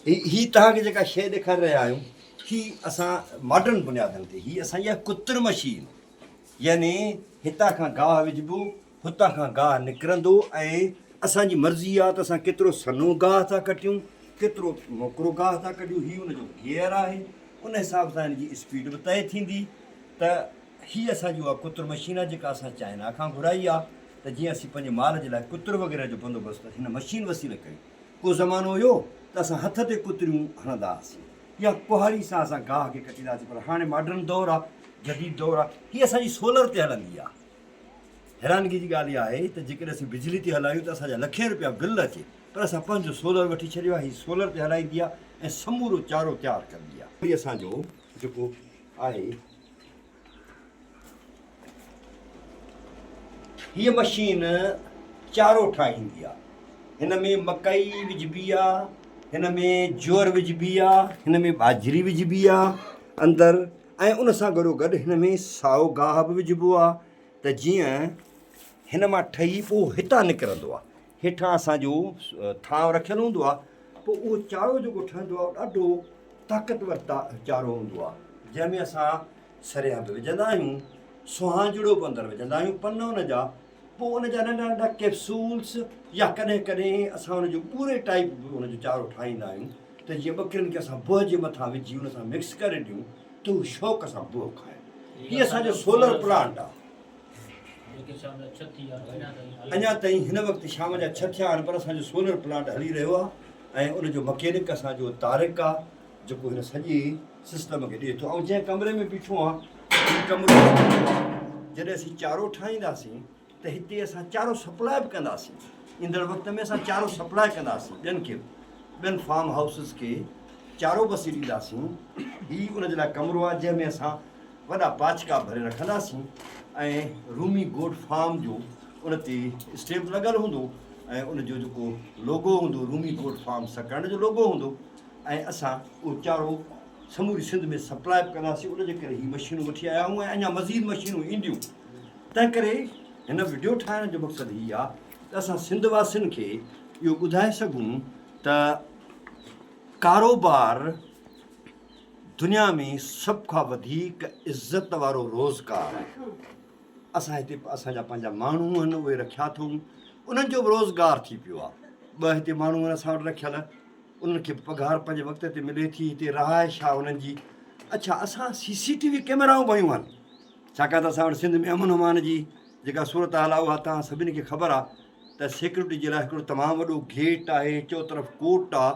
ही तव्हांखे जेका शइ ॾेखारे रहिया आहियूं ही असां मॉडर्न बुनियादनि ते ही असांजी आहे कुत्र मशीन यानी हितां खां गाहु विझिबो हुतां खां गाहु निकिरंदो ऐं असांजी मर्ज़ी आहे त असां केतिरो सन्हो गाहु था कटियूं केतिरो मोकिरो गाहु था कढियूं हीउ हुनजो गियर आहे उन हिसाब सां हिन जी स्पीड बि तइ थींदी त हीअ असांजी उहा कुत्र मशीन आहे जेका असां चाइना खां घुराई आहे त जीअं असीं पंहिंजे माल जे लाइ कुत्र वग़ैरह जो बंदोबस्तु हिन मशीन वसीले कयूं को ज़मानो हुयो त असां हथ ते कुतरियूं हणंदा हुआसीं या कुहाड़ी सां असां गाह खे कटींदासीं पर हाणे मॉडर्न दौरु आहे जदीद दौरु आहे हीअ असांजी सोलर ते हलंदी आहे हैरानगी जी ॻाल्हि इहा आहे त जेकॾहिं असीं बिजली ते हलायूं त असांजा लखे रुपया बिल अचे पर असां पंहिंजो सोलर वठी छॾियो आहे हीअ सोलर ते हलाईंदी आहे ऐं समूरो चारो तयारु कंदी आहे वरी असांजो जेको आहे हीअ मशीन चारो ठाहींदी आहे हिन में मकई विझिबी आहे हिन में जोर विझिबी आहे हिन में बाजरी विझिबी आहे अंदरि ऐं उन सां गॾोगॾु हिन में साओ गाहु बि विझिबो आहे त जीअं हिन मां ठही पोइ हितां निकिरंदो आहे हेठां असांजो थांव रखियलु हूंदो आहे पोइ उहो चारो जेको ठहंदो आहे ॾाढो ताक़तवर चारो हूंदो आहे जंहिंमें असां सरियां बि विझंदा आहियूं सुहांजड़ो बि अंदरि विझंदा आहियूं पन हुन जा पोइ उन जा नंढा नंढा कैप्सूल्स या कॾहिं कॾहिं असां हुनजो पूरे टाइप बि हुनजो चारो ठाहींदा आहियूं त जीअं ॿकरियुनि खे असां बोह जे मथां विझी हुन सां मिक्स करे ॾियूं त हू शौक़ सां बोह खाए हीअ असांजो सोलर प्लांट आहे अञा ताईं हिन वक़्तु शाम जा 6 थिया आहिनि पर असांजो सोलर प्लांट हली रहियो आहे ऐं उनजो मकेनिक असांजो तारिक आहे जेको हिन सॼे सिस्टम खे ॾिए थो ऐं जंहिं कमरे में बीठो आहे कमरो जॾहिं असीं चारो ठाहींदासीं त हिते असां चारो सप्लाए बि कंदासीं ईंदड़ वक़्त में असां चारो सप्लाए कंदासीं ॿियनि खे ॿियनि फार्म हाउसिस खे चारो बसी ॾींदासीं हीउ उनजे लाइ कमिरो आहे जंहिंमें असां वॾा पाचका भरे रखंदासीं ऐं रूमी गोट फार्म जो उन ते स्टैम्प लॻियलु हूंदो ऐं उनजो जेको लोगो हूंदो रूमी गोट फार्म सकण जो लोगो हूंदो ऐं असां उहो चारो समूरी सिंध में सप्लाए बि कंदासीं उनजे करे हीअ मशीनूं वठी आया आहियूं ऐं अञा मज़ीद मशीनूं ईंदियूं तंहिं करे हिन वीडियो ठाहिण जो मक़सदु हीअ आहे त असां सिंध वासियुनि खे इहो ॿुधाए सघूं त कारोबार दुनिया में सभ खां वधीक इज़त वारो रोज़गारु आहे असां हिते असांजा पंहिंजा माण्हू आहिनि उहे रखिया अथऊं उन्हनि जो बि रोज़गारु थी पियो आहे ॿ हिते माण्हू आहिनि असां वटि रखियल उन्हनि खे पघार पंहिंजे वक़्त ते मिले थी हिते रहाइश आहे उन्हनि जी अच्छा असां CCTV कैमराऊं बयूं आहिनि छाकाणि त असां वटि सिंध में अमन अमान जी जेका सूरत हाल आहे उहा तव्हां सभिनी खे ख़बर आहे त सिक्योरिटी जे लाइ हिकिड़ो तमामु वॾो गेट आहे चोतरफ़ कोर्ट आहे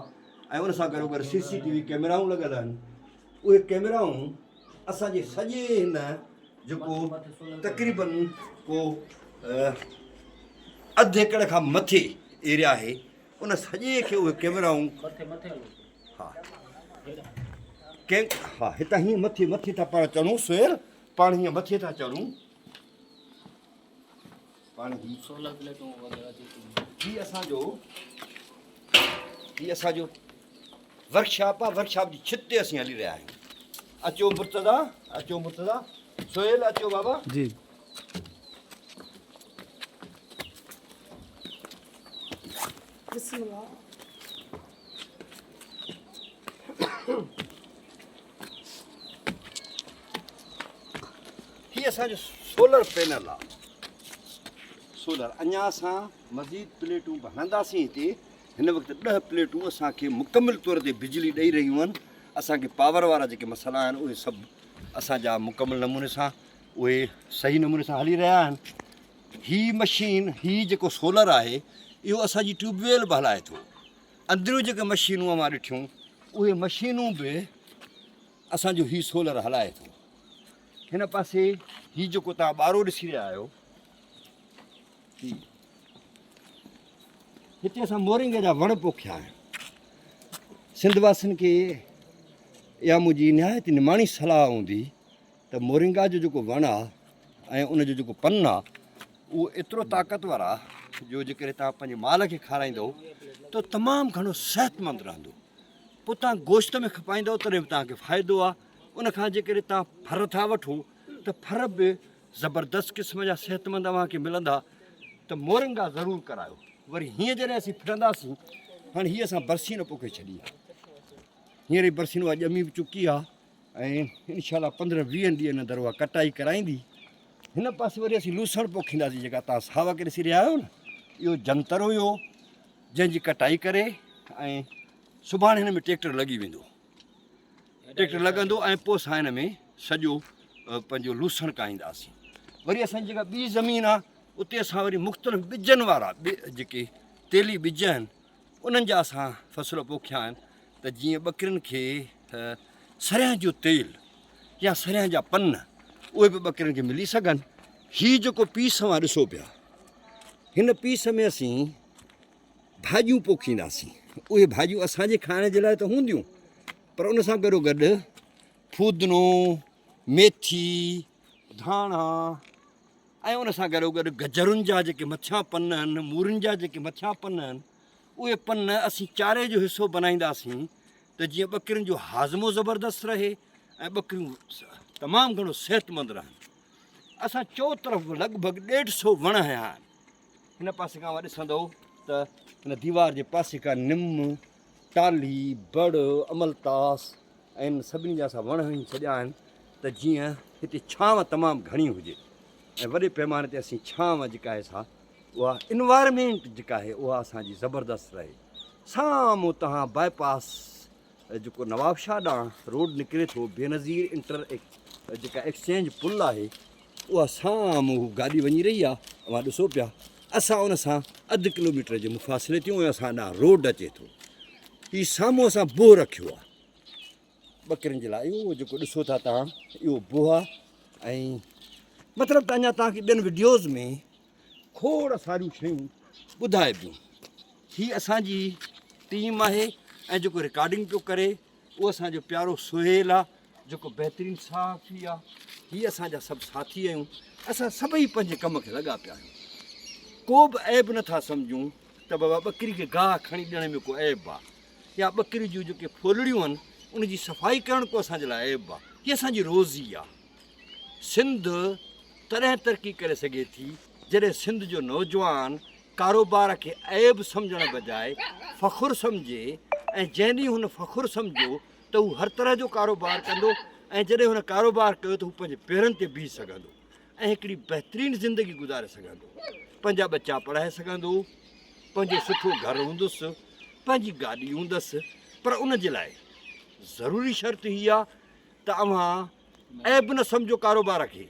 ऐं उन सां गॾोगॾु CCTV कैमराऊं लॻियल आहिनि उहे कैमराऊं असांजे सॼे हिन जेको तक़रीबन को अधु एकड़ खां मथे एरिया आहे उन सॼे खे उहे कैमराऊं हा हितां हीअं मथे था पाण चढ़ूं सुहेल पाण हीअं मथे था चढ़ूं पाण हीअ असांजो वर्कशॉप आहे वर्कशॉप जी छित ते असीं हली रहिया आहियूं अचो मुर्तज़ा सुहेल अचो बाबा जी हीअ असांजो सोलर पैनल आहे सोलर अञा असां मज़ीद प्लेटूं बि हणंदासीं हिते हिन वक़्तु 10 प्लेटूं असांखे मुकमिल तौर ते बिजली ॾेई रहियूं आहिनि असांखे पावर वारा जेके मसइला आहिनि उहे सभु असांजा मुकमिल नमूने सां उहे सही नमूने सां हली रहिया आहिनि हीअ मशीन हीअ जेको सोलर आहे इहो असांजी ट्यूबवेल बि हलाए थो अंदरियूं जेके मशीनूं मां ॾिठियूं उहे मशीनूं बि असांजो हीअ सोलर हलाए थो हिन पासे हीअ जेको तव्हां ॿारो ॾिसी रहिया आहियो हिते असां मोरिंगे जा वण पोखिया आहिनि सिंध वासियुनि खे इहा मुंहिंजी निहायत निमाणी सलाह हूंदी त मोरिंगा जो जेको वणु आहे ऐं उनजो जेको पन आहे उहो एतिरो ताक़तवर आहे जो जेकॾहिं तव्हां पंहिंजे माल खे खाराईंदव त तमामु घणो सिहतमंद रहंदो पोइ तव्हां गोश्त में खपाईंदव तॾहिं बि तव्हांखे फ़ाइदो आहे उनखां जेकॾहिं तव्हां फर था वठो त फर बि ज़बरदस्त क़िस्म जा सिहतमंद तव्हांखे मिलंदा त मोरिंगा ज़रूरु करायो वरी हीअं जॾहिं असीं फिरंदासीं हाणे हीअ असां बरसी न पोखे छॾी आहे हींअर ई बरसीनो आहे ॼमी बि चुकी आहे ऐं इनशाला 15-20 ॾींहंनि अंदरि उहा कटाई कराईंदी। हिन पासे वरी असीं लूसण पोखींदासीं जेका तव्हां सावा करे ॾिसी रहिया आहियो न, इहो जंतर हुयो जंहिंजी कटाई करे ऐं सुभाणे हिन में ट्रैक्टर लॻी वेंदो, ट्रैक्टर लॻंदो ऐं पोइ असां हिन में सॼो पंहिंजो लूसण काईंदासीं। वरी असांजी जेका ॿी ज़मीन आहे उते असां वरी मुख़्तलिफ़ ॿिजनि वारा जेके तेली ॿिज आहिनि उन्हनि जा असां फ़सुल पोखिया आहिनि त जीअं ॿकरियुनि खे सरियांह जो तेल या सरियांह जा पन उहे बि ॿकरियुनि खे मिली सघनि। हीअ जेको पीस मां ॾिसो पिया, हिन पीस में असीं भाॼियूं पोखींदासीं। उहे भाॼियूं असांजे खाइण जे लाइ त हूंदियूं, पर उन सां गॾोगॾु फूदनो, मेथी, धाणा ऐं उन सां गॾोगॾु गजरुनि जा जेके मथियां पन आहिनि, मूरियुनि जा जेके मथियां पन आहिनि, उहे पन असीं चारे जो हिसो बनाईंदासीं त जीअं ॿकरियुनि जो हाज़मो ज़बरदस्तु रहे ऐं ॿकरियूं तमामु घणो सिहतमंद रहनि। असां चोतरफ़ लॻभॻि 150 वण हया आहिनि। हिन पासे खां ॾिसंदव त हिन दीवार जे पासे खां निम, टाली, बड़, अमलतास ऐं इन सभिनी जा असां वण हणी छॾिया आहिनि त जीअं हिते छांव तमामु घणी हुजे ऐं वॾे पैमाने ते असीं छांव जेका आहे सा उहा इन्वायरमेंट जेका आहे उहा असांजी ज़बरदस्तु रहे। साम्हूं तव्हां बाईपास जेको नवाबशाह ॾांहुं रोड निकिरे थो, बेनज़ीर जेका एक्सचेंज पुल आहे उहा साम्हूं गाॾी वञी रही आहे, तव्हां ॾिसो पिया। असां उन सां 1/2 किलोमीटर जे मुफ़ासिले ते ऐं असां ॾांहुं रोड अचे थो। हीउ साम्हूं असां बोह रखियो आहे ॿकरियुनि जे लाइ। इहो जेको ॾिसो था तव्हां इहो बोह आहे ऐं मतिलबु त अञा तव्हांखे ॿियनि वीडियोज़ में खोड़ सारियूं शयूं ॿुधाइबियूं। हीअ असांजी टीम आहे ऐं जेको रिकॉर्डिंग पियो करे उहो असांजो प्यारो सुहेल आहे जेको बहितरीनु साफ़ी आहे। हीअ असांजा सभु साथी आहियूं। असां सभई पंहिंजे कम खे लॻा पिया आहियूं। को बि ऐब नथा सम्झूं त बाबा ॿकरी खे गाह खणी ॾियण में को ऐब आहे या ॿकरी जूं जेके फोलड़ियूं आहिनि उनजी सफ़ाई करणु को असांजे लाइ ऐब आहे। हीअ असांजी रोज़ी आहे। सिंध तॾहिं तरक़ी करे सघे थी जॾहिं सिंध जो नौजवान कारोबार खे ऐब सम्झण बजाए फ़ख़ुरु सम्झे ऐं जंहिं ॾींहुं हुन फ़ख़ुरु सम्झो त हू हर तरह जो कारोबार कंदो ऐं जॾहिं हुन कारोबार कयो त हू पंहिंजे पेरनि ते बीह सघंदो ऐं हिकिड़ी बहितरीनु ज़िंदगी गुज़ारे सघंदो, पंहिंजा बच्चा पढ़ाए सघंदो, पंहिंजो सुठो घरु हूंदुसि, पंहिंजी गाॾी हूंदसि। पर उन जे लाइ ज़रूरी शर्त हीअ आहे त अव्हां ऐब न सम्झो कारोबार खे,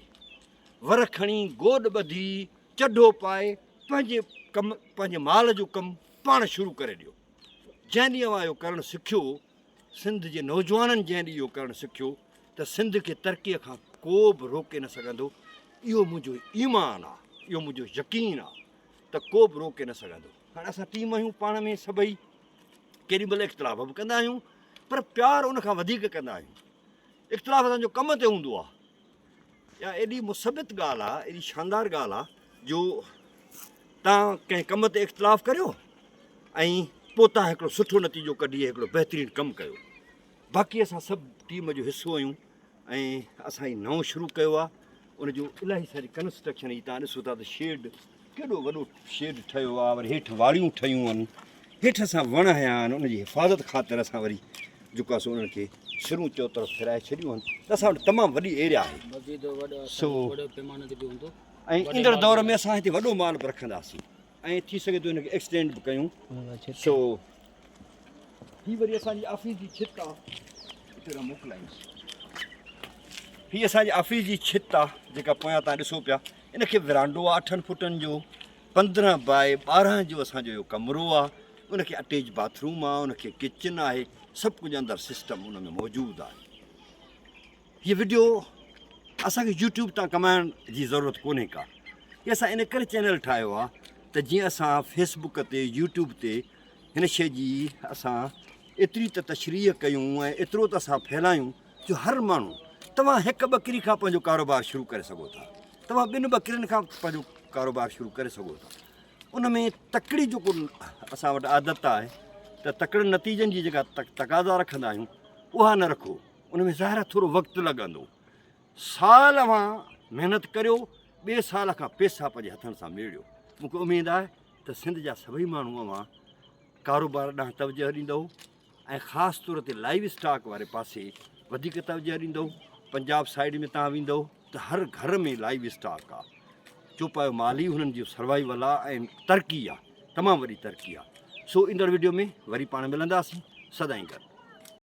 वर खणी गोॾ ॿधी चढो पाए पंहिंजे माल जो कमु पाण शुरू करे ॾियो। जंहिं ॾींहुं अव्हां इहो करणु सिखियो, सिंध जे नौजवाननि जंहिं ॾींहुं इहो करणु सिखियो त सिंध खे तरक़ीअ खां को बि रोके न सघंदो। इहो मुंहिंजो ईमान आहे, इहो मुंहिंजो यकीन आहे त को बि रोके न सघंदो। हाणे असां टीम आहियूं, पाण में सभई केॾी महिल इख़्तिलाफ़ बि कंदा आहियूं पर प्यारु उनखां वधीक कंदा आहियूं। इख़्तिलाफ़ असांजो कम ते हूंदो आहे या एॾी मुसबित ॻाल्हि आहे, एॾी शानदार ॻाल्हि आहे जो तव्हां कंहिं कम ते इख़्तिलाफ़ करियो ऐं पोइ तव्हां हिकिड़ो सुठो नतीजो कढी हिकिड़ो बहितरीनु कमु कयो। बाक़ी असां सभु टीम जो हिसो आहियूं ऐं असां हीउ नओं शुरू कयो आहे। उनजो इलाही सारी कंस्ट्रक्शन ही तव्हां ॾिसो था त शेड केॾो वॾो शेड ठहियो आहे, वरी हेठि वाड़ियूं ठहियूं आहिनि, हेठि असां वण हया आहिनि। उनजी हिफ़ाज़त ख़ातिर असां वरी जेको आहे सो उन्हनि खे सिरूं चौतरफ़ फिराए छॾियूं आहिनि त असां वटि तमामु वॾी एरिया आहे। ऐं ईंदड़ दौर में असां हिते वॾो माल बि रखंदासीं ऐं थी सघे थो हिनखे एक्सटेंड बि कयूं। सो हीअ वरी असांजी ऑफिस जी छित आहे, हिते मोकिलाईंदुसि। हीअ असांजी ऑफिस जी छित आहे जेका पोयां तव्हां ॾिसो पिया। इनखे विरांडो आहे 8 फुटनि जो, 15 बाय 12 जो असांजो इहो कमिरो आहे। उनखे अटैच बाथरूम आहे, उनखे किचन आहे, सभु कुझु अंदरि सिस्टम उन में मौजूदु आहे। हीअ वीडियो असांखे यूट्यूब तां कमाइण जी ज़रूरत कोन्हे का। हीअ असां इन करे चैनल ठाहियो आहे त जीअं असां फेसबुक ते यूट्यूब ते हिन शइ जी असां एतिरी त तशरीह कयूं ऐं एतिरो त असां फैलायूं जो हर माण्हू, तव्हां हिकु ॿकरी खां पंहिंजो कारोबार शुरू करे सघो था, तव्हां 2 ॿकरियुनि खां पंहिंजो कारोबार शुरू करे सघो था। उन में तकड़ी जेको असां वटि आदत आहे त तकड़नि नतीजनि जी जेका तक़ाज़ा रखंदा आहियूं उहा न रखो। उन में ज़ाहिर थोरो वक़्तु लॻंदो। साल अव्हां महिनत करियो, ॿिए साल खां पैसा पंहिंजे हथनि सां मेड़ियो। मूंखे उमेदु आहे त सिंध जा सभई माण्हू अव्हां कारोबार ॾांहुं तवजह ॾींदव ऐं ख़ासि तौर ते लाइव स्टॉक वारे पासे वधीक तवजह ॾींदो। पंजाब साइड में तव्हां वेंदव त हर घर में लाइव स्टॉक आहे। चौपायो माल ई हुननि जो सर्वाइवल आहे ऐं तरक़ी आहे, तमामु वॾी तरक़ी आहे। सो ईंदड़ वीडियो में वरी पाण मिलंदासीं। सदाईं गॾु।